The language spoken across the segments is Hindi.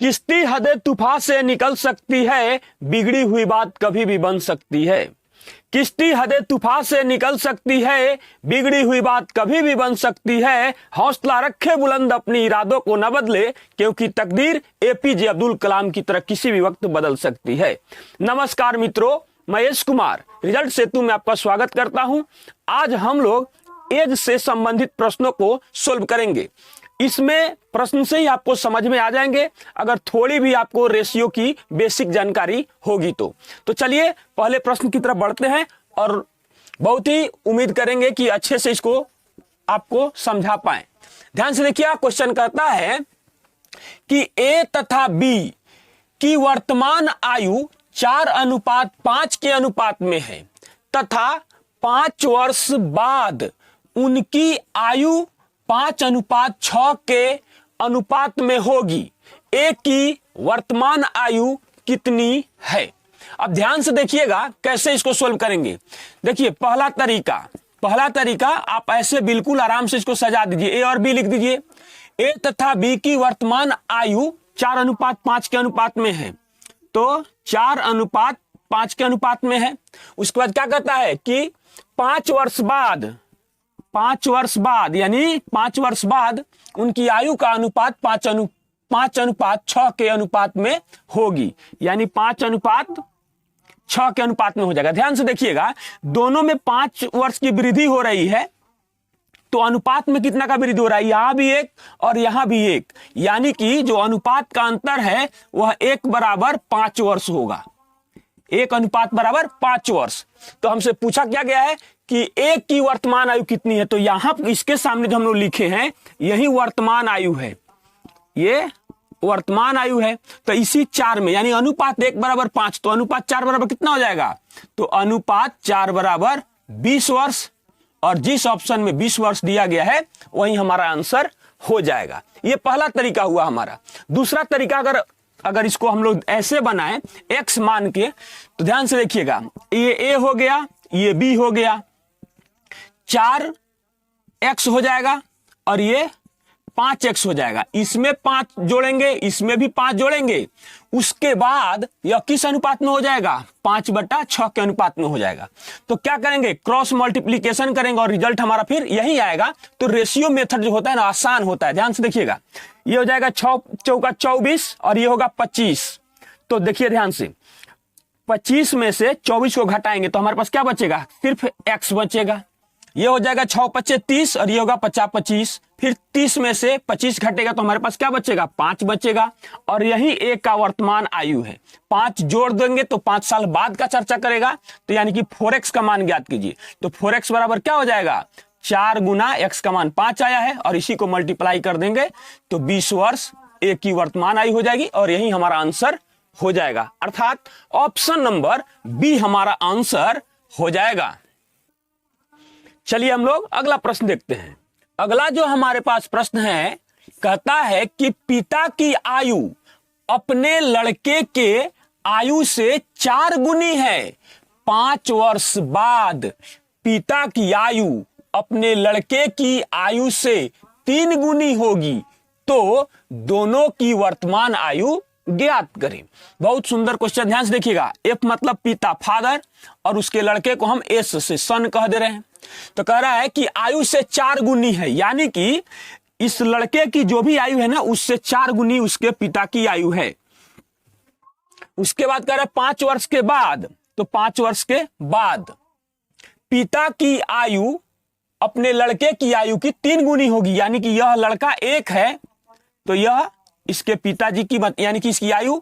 किश्ती हदे तूफान से निकल सकती है, बिगड़ी हुई बात कभी भी बन सकती है। किश्ती हदे तूफान से निकल सकती है, बिगड़ी हुई बात कभी भी बन सकती है। हौसला रखे बुलंद, अपनी इरादों को न बदले, क्योंकि तकदीर एपीजे अब्दुल कलाम की तरह किसी भी वक्त बदल सकती है। नमस्कार मित्रों, महेश कुमार रिजल्ट सेतु में आपका स्वागत करता हूं। आज हम लोग एज से संबंधित प्रश्नों को सोल्व करेंगे। इसमें प्रश्न से ही आपको समझ में आ जाएंगे, अगर थोड़ी भी आपको रेशियो की बेसिक जानकारी होगी तो चलिए पहले प्रश्न की तरफ बढ़ते हैं और बहुत ही उम्मीद करेंगे कि अच्छे से इसको आपको समझा पाए। ध्यान से देखिए, क्वेश्चन कहता है कि ए तथा बी की वर्तमान आयु 4:5 के अनुपात में है तथा 5 वर्ष बाद उनकी आयु 5:6 के अनुपात में होगी। ए की वर्तमान आयु कितनी है? अब ध्यान से देखिएगा कैसे इसको सोल्व करेंगे। देखिए पहला तरीका आप ऐसे बिल्कुल आराम से इसको सजा दीजिए। ए और बी लिख दीजिए। ए तथा बी की वर्तमान आयु 4:5 के अनुपात में है, तो 4:5 के अनुपात में है। उसके बाद क्या कहता है कि 5 वर्ष बाद यानी 5 वर्ष बाद उनकी आयु का अनुपात 5:6 के अनुपात में होगी, यानी 5:6 के अनुपात में हो जाएगा। ध्यान से देखिएगा, दोनों में 5 वर्ष की वृद्धि हो रही है, तो अनुपात में कितना का वृद्धि हो रहा है? यहां भी 1 और यहां भी 1, यानी कि जो अनुपात का अंतर है वह 1:5 वर्ष होगा। 1:5 वर्ष। तो हमसे पूछा क्या गया है कि एक की वर्तमान आयु कितनी है, तो यहां इसके सामने जो हम लोग लिखे हैं यही वर्तमान आयु है, ये वर्तमान आयु है। तो इसी 4 में यानी अनुपात 1:5, तो अनुपात 4 बराबर कितना हो जाएगा? तो अनुपात 4 बराबर 20 वर्ष, और जिस ऑप्शन में 20 वर्ष दिया गया है वही हमारा आंसर हो जाएगा। ये पहला तरीका हुआ हमारा। दूसरा तरीका अगर इसको हम लोग ऐसे बनाएं x मान के, तो ध्यान से देखिएगा, ये a हो गया, ये b हो गया, 4x हो जाएगा और ये 5x हो जाएगा। इसमें 5 जोड़ेंगे, इसमें भी 5 जोड़ेंगे, उसके बाद यह किस अनुपात में हो जाएगा? 5/6 के अनुपात में हो जाएगा। तो क्या करेंगे? क्रॉस मल्टीप्लीकेशन करेंगे और रिजल्ट हमारा फिर यही आएगा। तो रेशियो मेथड जो होता है ना, आसान होता है। ध्यान से देखिएगा, ये हो जाएगा 6 चौका 24 और ये होगा 25। तो देखिए ध्यान से, 25 में से 24 को घटाएंगे तो हमारे पास क्या बचेगा? सिर्फ x बचेगा। ये हो जाएगा 6×5 30 और ये होगा 50×25। फिर 30 में से 25 घटेगा तो हमारे पास क्या बचेगा? 5 बचेगा। और यही एक का वर्तमान आयु है। 5 जोड़ देंगे तो 5 साल बाद का चर्चा करेगा, तो यानी कि 4x का मान ज्ञात कीजिए। तो 4x बराबर क्या हो जाएगा? 4 गुना x का मान 5 आया है और इसी को मल्टीप्लाई कर देंगे तो 20 वर्ष एक की वर्तमान आयु हो जाएगी और यही हमारा आंसर हो जाएगा। अर्थात ऑप्शन नंबर बी हमारा आंसर हो जाएगा। चलिए हम लोग अगला प्रश्न देखते हैं। अगला जो हमारे पास प्रश्न है, कहता है कि पिता की आयु अपने लड़के के आयु से 4 गुनी है। 5 वर्ष बाद पिता की आयु अपने लड़के की आयु से 3 गुनी होगी, तो दोनों की वर्तमान आयु ज्ञात करें। बहुत सुंदर क्वेश्चन, ध्यान से देखिएगा। एफ मतलब पिता, फादर, और उसके लड़के को हम एस से सन कह दे रहे हैं। तो कह रहा है कि आयु से 4 गुनी है, यानी कि इस लड़के की जो भी आयु है ना, उससे 4 गुनी उसके पिता की आयु है। उसके बाद कह रहा है 5 वर्ष के बाद, तो 5 वर्ष के बाद पिता की आयु अपने लड़के की आयु की 3 गुनी होगी, यानी कि यह लड़का 1 है तो यह इसके पिताजी की यानी कि इसकी आयु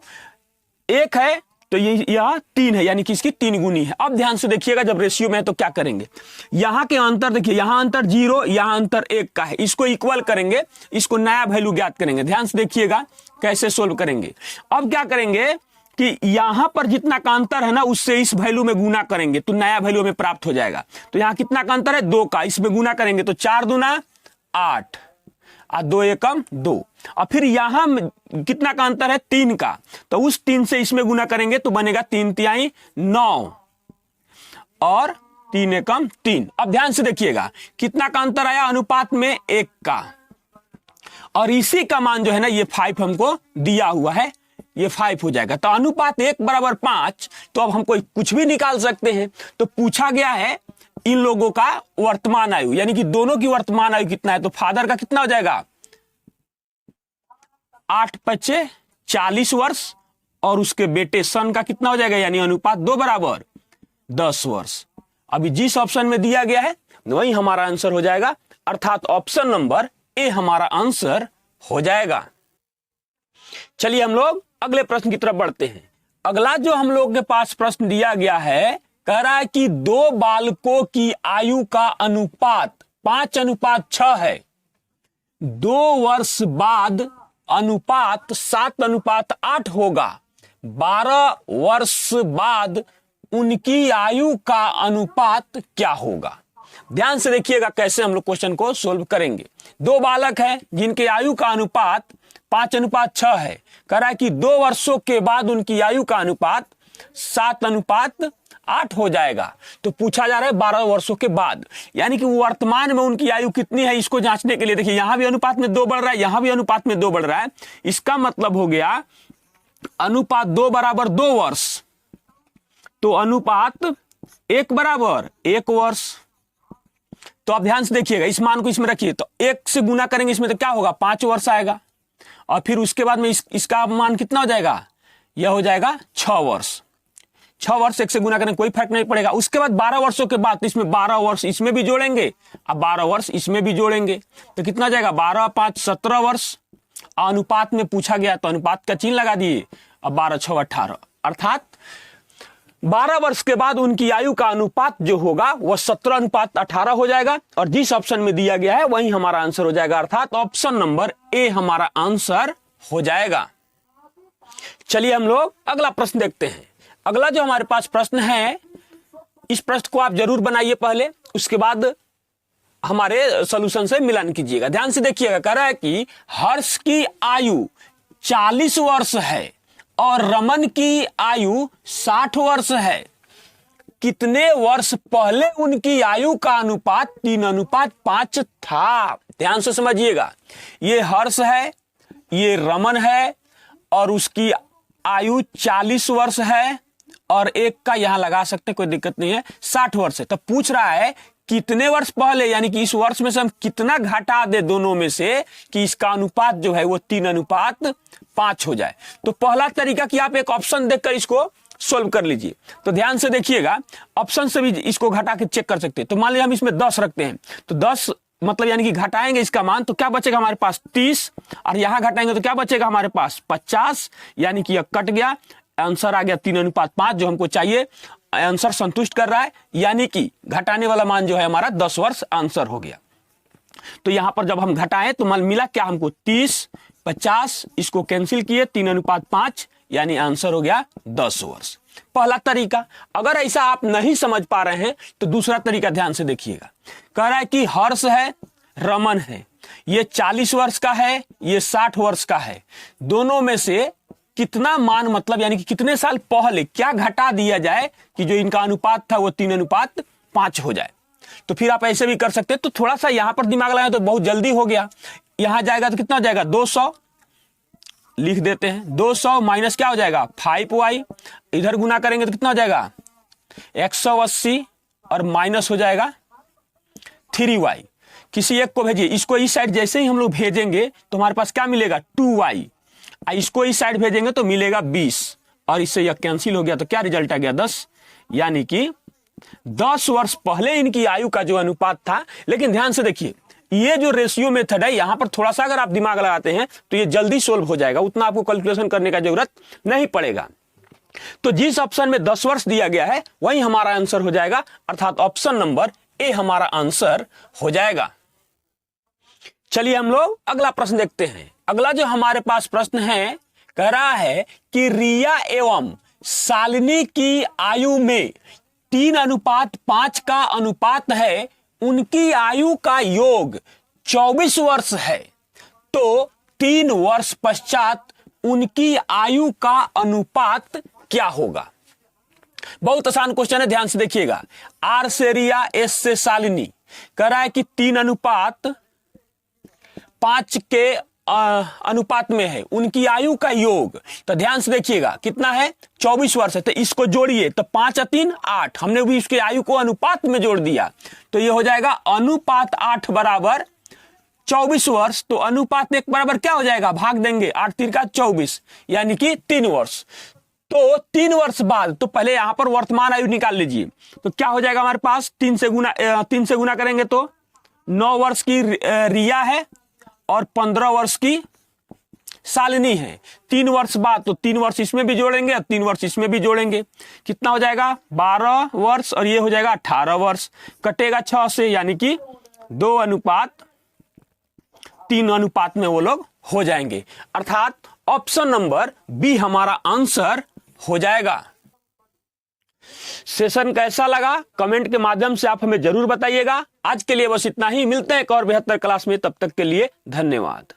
1 है तो यह 3 है, यानी कि इसकी 3 गुनी है। अब ध्यान से देखिएगा, जब रेशियो में है तो क्या करेंगे? यहां के अंतर देखिए, यहां अंतर 0, यहां अंतर 1 का है, इसको इक्वल करेंगे, इसको नया वैल्यू ज्ञात करेंगे। ध्यान से देखिएगा कैसे सोल्व करेंगे। अब क्या करेंगे कि यहां पर जितना का अंतर है ना, उससे इस वैल्यू में गुना करेंगे तो नया वैल्यू में प्राप्त हो जाएगा। तो यहां कितना का अंतर है? 2 का, इसमें गुना करेंगे तो 4 दूना 8 और 2 एकम 2। और फिर यहां कितना का अंतर है? 3 का, तो उस 3 से इसमें गुना करेंगे तो बनेगा 3 तिहाई 9 और 3 एकम 3। अब ध्यान से देखिएगा कितना का अंतर आया? अनुपात में 1 का। और इसी का मान जो है ना ये 5 हमको दिया हुआ है, ये 5 हो जाएगा। तो अनुपात 1 बराबर 5, तो अब हम कोई कुछ भी निकाल सकते हैं। तो पूछा गया है इन लोगों का वर्तमान आयु, यानी कि दोनों की वर्तमान आयु कितना है। तो फादर का कितना हो जाएगा 8 × 40 वर्ष, और उसके बेटे सन का कितना हो जाएगा, यानी अनुपात 2 बराबर 10 वर्ष। अभी जिस ऑप्शन में दिया गया है वही हमारा आंसर हो जाएगा, अर्थात ऑप्शन नंबर ए हमारा आंसर हो जाएगा। चलिए हम लोग अगले प्रश्न की तरफ बढ़ते हैं। अगला जो हम लोग के पास प्रश्न दिया गया है, कह रहा है कि 2 बालकों की आयु का अनुपात 5:6 है। 2 वर्ष बाद अनुपात 7:8 होगा। 12 वर्ष बाद उनकी आयु का अनुपात क्या होगा। ध्यान से देखिएगा कैसे हम लोग क्वेश्चन को सोल्व करेंगे। 2 बालक हैं जिनके आयु का अनुपात 5:6 है। कह रहा है कि 2 वर्षों के बाद उनकी आयु का अनुपात 7:8 हो जाएगा। तो पूछा जा रहा है 12 वर्षों के बाद, यानी कि वर्तमान में उनकी आयु कितनी है इसको जांचने के लिए। देखिए यहां भी अनुपात में 2 बढ़ रहा है, यहां भी अनुपात में 2 बढ़ रहा है। इसका मतलब हो गया अनुपात 2 बराबर 2 वर्ष, तो अनुपात 1 बराबर 1 वर्ष। तो आप ध्यान से देखिएगा, इस मान को इसमें रखिए, तो 1 से गुना करेंगे इसमें तो क्या होगा 5 वर्ष आएगा। और फिर उसके बाद में इसका मान कितना हो जाएगा, यह हो जाएगा 6 वर्ष। 6 वर्ष 1 से गुना करेंगे कोई फर्क नहीं पड़ेगा। उसके बाद 12 वर्षों के बाद इसमें 12 वर्ष इसमें भी जोड़ेंगे, अब 12 वर्ष इसमें भी जोड़ेंगे, तो कितना जाएगा 12 × 5 = 17 वर्ष। अनुपात में पूछा गया तो अनुपात का चिन्ह लगा दिए, अब 12 × 6 = 18, अर्थात 12 वर्ष के बाद उनकी आयु का अनुपात जो होगा वह 17:18 हो जाएगा। और जिस ऑप्शन में दिया गया है वही हमारा आंसर हो जाएगा, अर्थात ऑप्शन नंबर ए हमारा आंसर हो जाएगा। चलिए हम लोग अगला प्रश्न देखते हैं। अगला जो हमारे पास प्रश्न है, इस प्रश्न को आप जरूर बनाइए पहले, उसके बाद हमारे सॉल्यूशन से मिलान कीजिएगा। ध्यान से देखिएगा, कह रहा है कि हर्ष की आयु 40 वर्ष है और रमन की आयु 60 वर्ष है। कितने वर्ष पहले उनकी आयु का अनुपात 3:5 था। ध्यान से समझिएगा, ये हर्ष है, ये रमन है, और उसकी आयु 40 वर्ष है, और एक का यहां लगा सकते हैं कोई दिक्कत नहीं है 60 वर्ष है। तो पूछ रहा है कितने वर्ष पहले, यानी कि इस वर्ष में से हम कितना घटा दे दोनों में से कि इसका अनुपात जो है वो 3:5 हो जाए। तो पहला तरीका कि आप एक ऑप्शन देखकर इसको सोल्व कर लीजिए। तो ध्यान से देखिएगा, ऑप्शन से भी इसको घटा के चेक कर सकते हैं। तो मान लीजिए हम इसमें 10 रखते हैं, तो 10 मतलब यानी कि घटाएंगे इसका मान, तो क्या बचेगा हमारे पास 30, और यहां घटाएंगे तो क्या बचेगा हमारे पास 50, यानी कि यह कट गया, आंसर आ गया 3:5 जो हमको चाहिए। आंसर संतुष्ट कर रहा है, यानी कि घटाने वाला मान जो है हमारा 10 वर्ष आंसर हो गया। तो यहां पर जब हम घटाएं तो मान मिला क्या हमको 30, 50, इसको कैंसिल किए 3:5, यानी आंसर हो गया 10 वर्ष। पहला तरीका। अगर ऐसा आप नहीं समझ पा रहे हैं तो दूसरा तरीका ध्यान से देखिएगा। कह रहा है कि हर्ष है, रमन है, ये 40 वर्ष का है, ये 60 वर्ष का है। दोनों में से कितना मान, मतलब यानी कि कितने साल पहले क्या घटा दिया जाए कि जो इनका अनुपात था वो 3:5 हो जाए। तो फिर आप ऐसे भी कर सकते हैं। तो थोड़ा सा यहां पर दिमाग लगाए तो बहुत जल्दी हो गया। यहां जाएगा तो कितना हो जाएगा 200 लिख देते हैं। 200 माइनस क्या हो जाएगा 5y, इधर गुना करेंगे तो कितना हो जाएगा 180, और माइनस हो जाएगा 3y। किसी एक को भेजिए, इसको इस साइड जैसे ही हम लोग भेजेंगे तो हमारे पास क्या मिलेगा 2y, इसको इस साइड भेजेंगे तो मिलेगा 20, और इससे यह कैंसिल हो गया तो क्या रिजल्ट आ गया 10, यानी कि 10 वर्ष पहले इनकी आयु का जो अनुपात था। लेकिन ध्यान से देखिए, ये जो रेशियो मेथड है यहां पर थोड़ा सा अगर आप दिमाग लगाते हैं तो ये जल्दी सोल्व हो जाएगा, उतना आपको कैलकुलेशन करने का जरूरत नहीं पड़ेगा। तो जिस ऑप्शन में 10 वर्ष दिया गया है वही हमारा आंसर हो जाएगा, अर्थात ऑप्शन नंबर ए हमारा आंसर हो जाएगा। चलिए हम लोग अगला प्रश्न देखते हैं। अगला जो हमारे पास प्रश्न है, कह रहा है कि रिया एवं शालिनी की आयु में 3:5 का अनुपात है, उनकी आयु का योग 24 वर्ष है, तो 3 वर्ष पश्चात उनकी आयु का अनुपात क्या होगा। बहुत आसान क्वेश्चन है, ध्यान से देखिएगा। आर से रिया, एस से शालिनी, कह रहा है कि 3:5 के अनुपात में है, उनकी आयु का योग, तो ध्यान से देखिएगा कितना है 24 वर्ष है, तो इसको जोड़िए तो 5 और 3 8, हमने भी उसके आयु को अनुपात में जोड़ दिया, तो ये हो जाएगा अनुपात 8 बराबर 24 वर्ष। तो अनुपात 1 बराबर क्या हो जाएगा, भाग देंगे 8 3 का 24, यानी कि 3 वर्ष। तो 3 वर्ष बाद, तो पहले यहां पर वर्तमान आयु निकाल लीजिए, तो क्या हो जाएगा हमारे पास 3 से गुना करेंगे तो 9 वर्ष की रिया है और 15 वर्ष की शालिनी है। 3 वर्ष बाद, तो 3 वर्ष इसमें भी जोड़ेंगे और 3 वर्ष इसमें भी जोड़ेंगे, कितना हो जाएगा 12 वर्ष और ये हो जाएगा 18 वर्ष, कटेगा 6 से, यानी कि 2 अनुपात 3 अनुपात में वो लोग हो जाएंगे, अर्थात ऑप्शन नंबर बी हमारा आंसर हो जाएगा। सेशन कैसा लगा कमेंट के माध्यम से आप हमें जरूर बताइएगा। आज के लिए बस इतना ही, मिलते हैं एक और बेहतर क्लास में, तब तक के लिए धन्यवाद।